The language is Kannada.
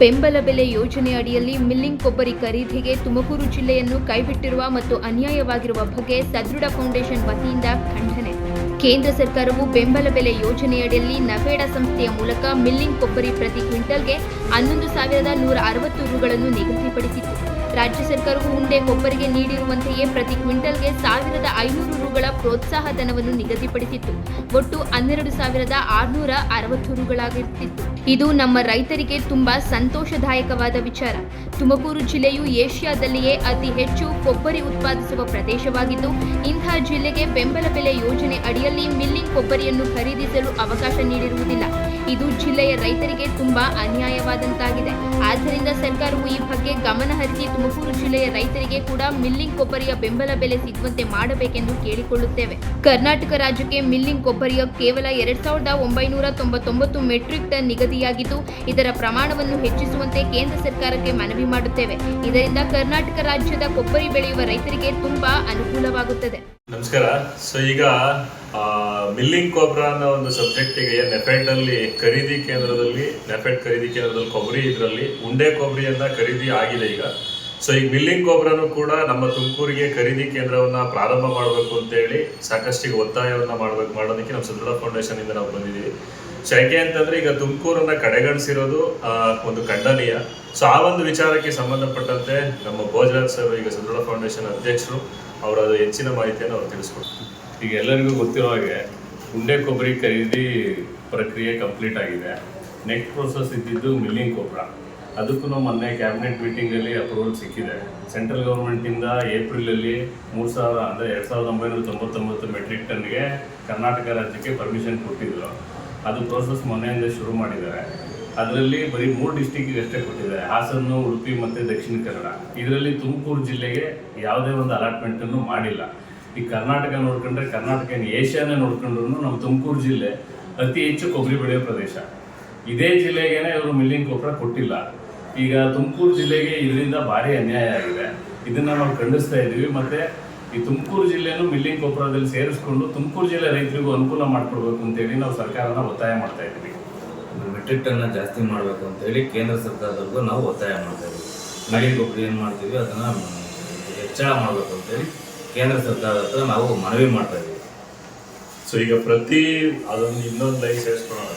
ಬೆಂಬಲ ಬೆಲೆ ಯೋಜನೆ ಅಡಿಯಲ್ಲಿ ಮಿಲ್ಲಿಂಗ್ ಕೊಬ್ಬರಿ ಖರೀದಿಗೆ ತುಮಕೂರು ಜಿಲ್ಲೆಯನ್ನು ಕೈಬಿಟ್ಟಿರುವ ಮತ್ತು ಅನ್ಯಾಯವಾಗಿರುವ ಬಗ್ಗೆ ಸದೃಢ ಫೌಂಡೇಶನ್ ವತಿಯಿಂದ ಖಂಡನೆ. ಕೇಂದ್ರ ಸರ್ಕಾರವು ಬೆಂಬಲ ಬೆಲೆ ಯೋಜನೆಯಡಿಯಲ್ಲಿ ನಫೆಡಾ ಸಂಸ್ಥೆಯ ಮೂಲಕ ಮಿಲ್ಲಿಂಗ್ ಕೊಬ್ಬರಿ ಪ್ರತಿ ಕ್ವಿಂಟಲ್ಗೆ 11,160 ರುಗಳನ್ನು ನಿಗದಿಪಡಿಸಿತ್ತು. ರಾಜ್ಯ ಸರ್ಕಾರವು ಉಂಡೆ ಕೊಬ್ಬರಿಗೆ ನೀಡಿರುವಂತೆಯೇ ಪ್ರತಿ ಕ್ವಿಂಟಲ್ಗೆ 1,500 ರುಗಳ ಪ್ರೋತ್ಸಾಹ ಧನವನ್ನು ನಿಗದಿಪಡಿಸಿತ್ತು. ಒಟ್ಟು 12,660 ರುಗಳಾಗಿರುತ್ತಿತ್ತು. ಇದು ನಮ್ಮ ರೈತರಿಗೆ ತುಂಬಾ ಸಂತೋಷದಾಯಕವಾದ ವಿಚಾರ. ತುಮಕೂರು ಜಿಲ್ಲೆಯು ಏಷ್ಯಾದಲ್ಲಿಯೇ ಅತಿ ಹೆಚ್ಚು ಕೊಬ್ಬರಿ ಉತ್ಪಾದಿಸುವ ಪ್ರದೇಶವಾಗಿದ್ದು, ಇಂತಹ ಜಿಲ್ಲೆಗೆ ಬೆಂಬಲ ಬೆಲೆ ಯೋಜನೆ ಅಡಿಯಲ್ಲಿ ಮಿಲ್ಲಿಂಗ್ ಕೊಬ್ಬರಿಯನ್ನು ಖರೀದಿಸಲು ಅವಕಾಶ ನೀಡಿರುವುದಿಲ್ಲ. ಇದು ಜಿಲ್ಲೆಯ ರೈತರಿಗೆ ತುಂಬಾ ಅನ್ಯಾಯವಾದಂತಾಗಿದೆ. ಆದ್ದರಿಂದ ಸರ್ಕಾರವು ಈ ಬಗ್ಗೆ ಗಮನ ಹರಿಸಿ ತುಮಕೂರು ಜಿಲ್ಲೆಯ ರೈತರಿಗೆ ಕೂಡ ಮಿಲ್ಲಿಂಗ್ ಕೊಬ್ಬರಿಯ ಬೆಂಬಲ ಬೆಲೆ ಸಿಗುವಂತೆ ಮಾಡಬೇಕೆಂದು ಕೇಳಿಕೊಳ್ಳುತ್ತೇವೆ. ಕರ್ನಾಟಕ ರಾಜ್ಯಕ್ಕೆ ಮಿಲ್ಲಿಂಗ್ ಕೊಬ್ಬರಿಯ ಕೇವಲ 2,999 ಮೆಟ್ರಿಕ್ ಟನ್ ನಿಗದಿಯಾಗಿದ್ದು, ಇದರ ಪ್ರಮಾಣವನ್ನು ಹೆಚ್ಚಿಸುವಂತೆ ಕೇಂದ್ರ ಸರ್ಕಾರಕ್ಕೆ ಮನವಿ ಮಾಡುತ್ತೇವೆ. ಇದರಿಂದ ಕರ್ನಾಟಕ ರಾಜ್ಯದ ಕೊಬ್ಬರಿ ಬೆಳೆಯುವ ರೈತರಿಗೆ ತುಂಬಾ ಅನುಕೂಲವಾಗುತ್ತದೆ. ನಮಸ್ಕಾರ. ಈಗ ಮಿಲ್ಲಿಂಗ್ ಕೊಬ್ಬರ ಅನ್ನೋ ಒಂದು ಸಬ್ಜೆಕ್ಟಿಗೆ ನೆಫೆಡ್ ಅಲ್ಲಿ ಖರೀದಿ ಕೇಂದ್ರದಲ್ಲಿ ಕೊಬ್ಬರಿ ಇದರಲ್ಲಿ ಉಂಡೆ ಕೊಬ್ಬರಿಯನ್ನ ಖರೀದಿ ಆಗಿದೆ ಈಗ. ಈಗ ಮಿಲ್ಲಿಂಗ್ ಕೊಬ್ಬರನು ಕೂಡ ನಮ್ಮ ತುಮಕೂರಿಗೆ ಖರೀದಿ ಕೇಂದ್ರವನ್ನ ಪ್ರಾರಂಭ ಮಾಡಬೇಕು ಅಂತ ಹೇಳಿ ಸಾಕಷ್ಟು ಒತ್ತಾಯವನ್ನ ಮಾಡೋದಕ್ಕೆ ನಮ್ಮ ಸದೃಢ ಫೌಂಡೇಶನ್ ಇಂದ ನಾವು ಬಂದಿದ್ದೀವಿ. ಯಾಕೆ ಅಂತಂದ್ರೆ ಈಗ ತುಮಕೂರನ್ನ ಕಡೆಗಣಿಸಿರೋದು ಒಂದು ಖಂಡನೀಯ. ಆ ಒಂದು ವಿಚಾರಕ್ಕೆ ಸಂಬಂಧಪಟ್ಟಂತೆ ನಮ್ಮ ಭೋಜರಾಜ್ ಸರ್ ಈಗ ಸದೃಢ ಫೌಂಡೇಶನ್ ಅಧ್ಯಕ್ಷರು ಅವರ ಹೆಚ್ಚಿನ ಮಾಹಿತಿಯನ್ನು ಅವ್ರು ತಿಳಿಸ್ಕೊಡ್ತಾರೆ. ಈಗ ಎಲ್ಲರಿಗೂ ಗೊತ್ತಿರೋ ಹಾಗೆ ಉಂಡೆ ಕೊಬ್ಬರಿ ಖರೀದಿ ಪ್ರಕ್ರಿಯೆ ಕಂಪ್ಲೀಟ್ ಆಗಿದೆ. ನೆಕ್ಸ್ಟ್ ಪ್ರೋಸೆಸ್ ಇದ್ದಿದ್ದು ಮಿಲ್ಲಿಂಗ್ ಕೊಬ್ಬರ. ಅದಕ್ಕೂ ಮೊನ್ನೆ ಕ್ಯಾಬಿನೆಟ್ ಮೀಟಿಂಗಲ್ಲಿ ಅಪ್ರೂವಲ್ ಸಿಕ್ಕಿದೆ. ಸೆಂಟ್ರಲ್ ಗೌರ್ಮೆಂಟಿಂದ ಏಪ್ರಿಲಲ್ಲಿ 3,000 ಅಂದರೆ 2,999 ಮೆಟ್ರಿಕ್ ಟನ್ಗೆ ಕರ್ನಾಟಕ ರಾಜ್ಯಕ್ಕೆ ಪರ್ಮಿಷನ್ ಕೊಟ್ಟಿದ್ರು. ಅದು ಪ್ರೋಸೆಸ್ ಮೊನ್ನೆಯಿಂದ ಶುರು ಮಾಡಿದ್ದಾರೆ. ಅದರಲ್ಲಿ ಬರೀ 3 ಡಿಸ್ಟಿಕ್ಕಿಗೆ ಅಷ್ಟೇ ಕೊಟ್ಟಿದ್ದಾರೆ: ಹಾಸನ, ಉಡುಪಿ ಮತ್ತು ದಕ್ಷಿಣ ಕನ್ನಡ. ಇದರಲ್ಲಿ ತುಮಕೂರು ಜಿಲ್ಲೆಗೆ ಯಾವುದೇ ಒಂದು ಅಲಾಟ್ಮೆಂಟನ್ನು ಮಾಡಿಲ್ಲ. ಈ ಕರ್ನಾಟಕ ನೋಡ್ಕೊಂಡ್ರೆ, ಕರ್ನಾಟಕ ಏಷ್ಯಾನೇ ನೋಡ್ಕೊಂಡ್ರು ನಮ್ಮ ತುಮಕೂರು ಜಿಲ್ಲೆ ಅತಿ ಹೆಚ್ಚು ಕೊಬ್ಬರಿ ಬೆಳೆಯೋ ಪ್ರದೇಶ. ಇದೇ ಜಿಲ್ಲೆಗೇನೆ ಇವರು ಮಿಲ್ಲಿಂಗ್ ಕೊಬ್ಬರ ಕೊಟ್ಟಿಲ್ಲ. ಈಗ ತುಮಕೂರು ಜಿಲ್ಲೆಗೆ ಇದರಿಂದ ಭಾರಿ ಅನ್ಯಾಯ ಆಗಿದೆ. ಇದನ್ನು ನಾವು ಖಂಡಿಸ್ತಾ ಇದ್ದೀವಿ. ಮತ್ತು ಈ ತುಮಕೂರು ಜಿಲ್ಲೆನೂ ಮಿಲ್ಲಿಂಗ್ ಕೊಬ್ಬರದಲ್ಲಿ ಸೇರಿಸ್ಕೊಂಡು ತುಮಕೂರು ಜಿಲ್ಲೆ ರೈತರಿಗೂ ಅನುಕೂಲ ಮಾಡಿಕೊಡ್ಬೇಕು ಅಂತೇಳಿ ನಾವು ಸರ್ಕಾರನ ಒತ್ತಾಯ ಮಾಡ್ತಾ ಇದ್ದೀವಿ. ಮೆಟ್ರಿಕ್ ಟನ್ನ ಜಾಸ್ತಿ ಮಾಡಬೇಕು ಅಂತೇಳಿ ಕೇಂದ್ರ ಸರ್ಕಾರದವರೆಗೂ ನಾವು ಒತ್ತಾಯ ಮಾಡ್ತಾ ಇದ್ದೀವಿ. ಮಿಲ್ಲಿಂಗ್ ಕೊಬ್ಬರಿ ಏನು ಮಾಡ್ತೀವಿ ಅದನ್ನು ಹೆಚ್ಚಳ ಮಾಡಬೇಕು ಅಂತೇಳಿ ಕೇಂದ್ರ ಸರ್ಕಾರದ ಹತ್ರ ನಾವು ಮನವಿ ಮಾಡ್ತಾ ಇದ್ದೀವಿ. ಈಗ ಅದೊಂದು ಇನ್ನೊಂದು ಲೈನ್ ಸೇರಿಸ್ಕೊಳ್ಳೋಣ.